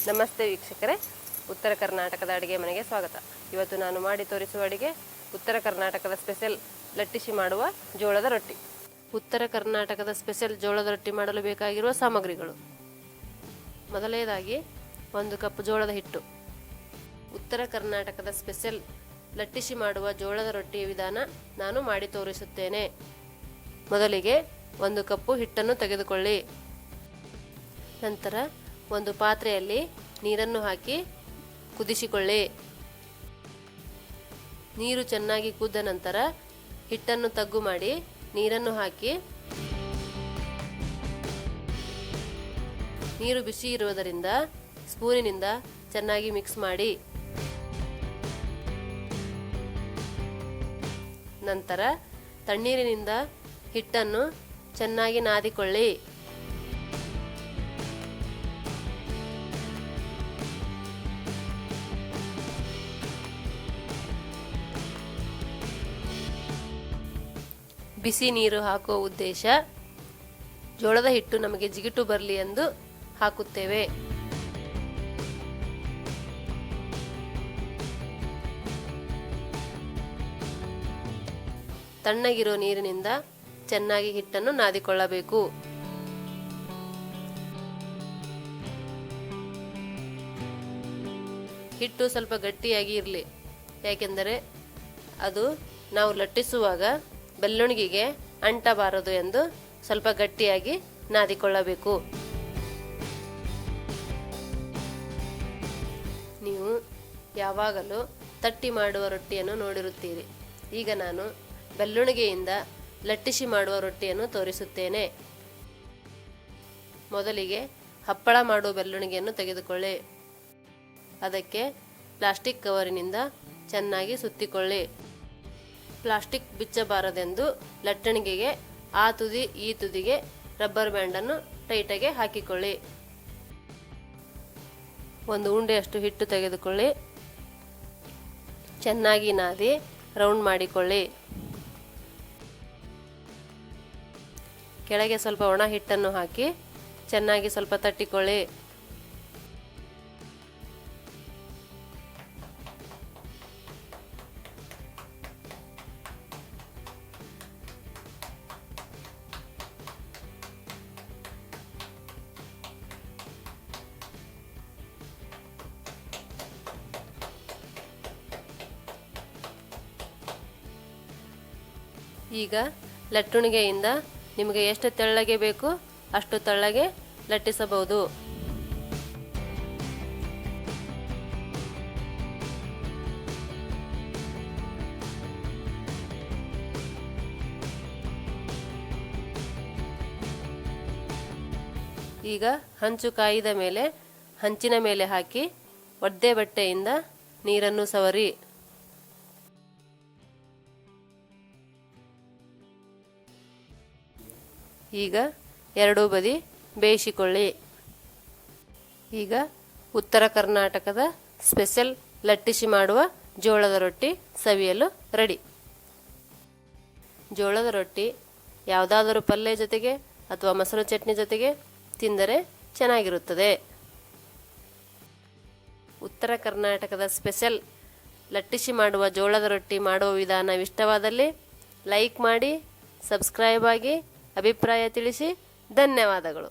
ನಮಸ್ತೆ ವೀಕ್ಷಕರೇ, ಉತ್ತರ ಕರ್ನಾಟಕದ ಅಡುಗೆ ಮನೆಗೆ ಸ್ವಾಗತ. ಇವತ್ತು ನಾನು ಮಾಡಿ ತೋರಿಸುವ ಅಡುಗೆ ಉತ್ತರ ಕರ್ನಾಟಕದ ಸ್ಪೆಷಲ್ ಲಟ್ಟಿಸಿ ಮಾಡುವ ಜೋಳದ ರೊಟ್ಟಿ. ಉತ್ತರ ಕರ್ನಾಟಕದ ಸ್ಪೆಷಲ್ ಜೋಳದ ರೊಟ್ಟಿ ಮಾಡಲು ಬೇಕಾಗಿರುವ ಸಾಮಗ್ರಿಗಳು: ಮೊದಲನೇದಾಗಿ 1 ಕಪ್ ಜೋಳದ ಹಿಟ್ಟು. ಉತ್ತರ ಕರ್ನಾಟಕದ ಸ್ಪೆಷಲ್ ಲಟ್ಟಿಸಿ ಮಾಡುವ ಜೋಳದ ರೊಟ್ಟಿಯ ವಿಧಾನ ನಾನು ಮಾಡಿ ತೋರಿಸುತ್ತೇನೆ. ಮೊದಲಿಗೆ 1 ಕಪ್ಪು ಹಿಟ್ಟನ್ನು ತೆಗೆದುಕೊಳ್ಳಿ. ನಂತರ ಒಂದು ಪಾತ್ರೆಯಲ್ಲಿ ನೀರನ್ನು ಹಾಕಿ ಕುದಿಸಿಕೊಳ್ಳಿ. ನೀರು ಚೆನ್ನಾಗಿ ಕುದ್ದ ನಂತರ ಹಿಟ್ಟನ್ನು ತಗ್ಗು ಮಾಡಿ ನೀರನ್ನು ಹಾಕಿ, ನೀರು ಬಿಸಿ ಇರುವುದರಿಂದ ಸ್ಪೂನಿನಿಂದ ಚೆನ್ನಾಗಿ ಮಿಕ್ಸ್ ಮಾಡಿ. ನಂತರ ತಣ್ಣೀರಿನಿಂದ ಹಿಟ್ಟನ್ನು ಚೆನ್ನಾಗಿ ನಾದಿಕೊಳ್ಳಿ. ಬಿಸಿ ನೀರು ಹಾಕುವ ಉದ್ದೇಶ ಜೋಳದ ಹಿಟ್ಟು ನಮಗೆ ಜಿಗಿಟು ಬರಲಿ ಎಂದು ಹಾಕುತ್ತೇವೆ. ತಣ್ಣಗಿರೋ ನೀರಿನಿಂದ ಚೆನ್ನಾಗಿ ಹಿಟ್ಟನ್ನು ನಾದಿಕೊಳ್ಳಬೇಕು. ಹಿಟ್ಟು ಸ್ವಲ್ಪ ಗಟ್ಟಿಯಾಗಿ ಇರಲಿ, ಯಾಕೆಂದರೆ ಅದು ನಾವು ಲಟ್ಟಿಸುವಾಗ ಬೆಳ್ಳುಣಿಗೆಗೆ ಅಂಟಬಾರದು ಎಂದು ಸ್ವಲ್ಪ ಗಟ್ಟಿಯಾಗಿ ನಾದಿಕೊಳ್ಳಬೇಕು. ನೀವು ಯಾವಾಗಲೂ ತಟ್ಟಿ ಮಾಡುವ ರೊಟ್ಟಿಯನ್ನು ನೋಡಿರುತ್ತೀರಿ. ಈಗ ನಾನು ಬೆಳ್ಳುಣಿಗೆಯಿಂದ ಲಟ್ಟಿಸಿ ಮಾಡುವ ರೊಟ್ಟಿಯನ್ನು ತೋರಿಸುತ್ತೇನೆ. ಮೊದಲಿಗೆ ಹಪ್ಪಳ ಮಾಡುವ ಬೆಳ್ಳುಣಿಗೆಯನ್ನು ತೆಗೆದುಕೊಳ್ಳಿ. ಅದಕ್ಕೆ ಪ್ಲಾಸ್ಟಿಕ್ ಕವರಿನಿಂದ ಚೆನ್ನಾಗಿ ಸುತ್ತಿಕೊಳ್ಳಿ. ಪ್ಲಾಸ್ಟಿಕ್ ಬಿಚ್ಚಬಾರದೆಂದು ಲಟ್ಟಣಿಗೆಗೆ ಆ ತುದಿ ಈ ತುದಿಗೆ ರಬ್ಬರ್ ಬ್ಯಾಂಡನ್ನು ಟೈಟಾಗಿ ಹಾಕಿಕೊಳ್ಳಿ. ಒಂದು ಉಂಡೆಯಷ್ಟು ಹಿಟ್ಟು ತೆಗೆದುಕೊಳ್ಳಿ. ಚೆನ್ನಾಗಿ ನಾದಿ ರೌಂಡ್ ಮಾಡಿಕೊಳ್ಳಿ. ಕೆಳಗೆ ಸ್ವಲ್ಪ ಒಣ ಹಿಟ್ಟನ್ನು ಹಾಕಿ ಚೆನ್ನಾಗಿ ಸ್ವಲ್ಪ ತಟ್ಟಿಕೊಳ್ಳಿ. ಈಗ ಲಟ್ಟುಣಿಗೆಯಿಂದ ನಿಮಗೆ ಎಷ್ಟು ತೆಳ್ಳಗೆ ಬೇಕು ಅಷ್ಟು ತೆಳ್ಳಗೆ ಲಟ್ಟಿಸಬಹುದು. ಈಗ ಹಂಚು ಕಾಯಿದ ಮೇಲೆ ಹಂಚಿನ ಮೇಲೆ ಹಾಕಿ ಒದ್ದೆ ಬಟ್ಟೆಯಿಂದ ನೀರನ್ನು ಸವರಿ. ಈಗ ಎರಡೂ ಬದಿ ಬೇಯಿಸಿಕೊಳ್ಳಿ. ಈಗ ಉತ್ತರ ಕರ್ನಾಟಕದ ಸ್ಪೆಷಲ್ ಲಟ್ಟಿಸಿ ಮಾಡುವ ಜೋಳದ ರೊಟ್ಟಿ ಸವಿಯಲು ರೆಡಿ. ಜೋಳದ ರೊಟ್ಟಿ ಯಾವುದಾದರೂ ಪಲ್ಯ ಜೊತೆಗೆ ಅಥವಾ ಮೊಸರು ಚಟ್ನಿ ಜೊತೆಗೆ ತಿಂದರೆ ಚೆನ್ನಾಗಿರುತ್ತದೆ. ಉತ್ತರ ಕರ್ನಾಟಕದ ಸ್ಪೆಷಲ್ ಲಟ್ಟಿಸಿ ಮಾಡುವ ಜೋಳದ ರೊಟ್ಟಿ ಮಾಡುವ ವಿಧಾನ ಇಷ್ಟವಾದಲ್ಲಿ ಲೈಕ್ ಮಾಡಿ, ಸಬ್ಸ್ಕ್ರೈಬ್ ಆಗಿ, ಅಭಿಪ್ರಾಯ ತಿಳಿಸಿ. ಧನ್ಯವಾದಗಳು.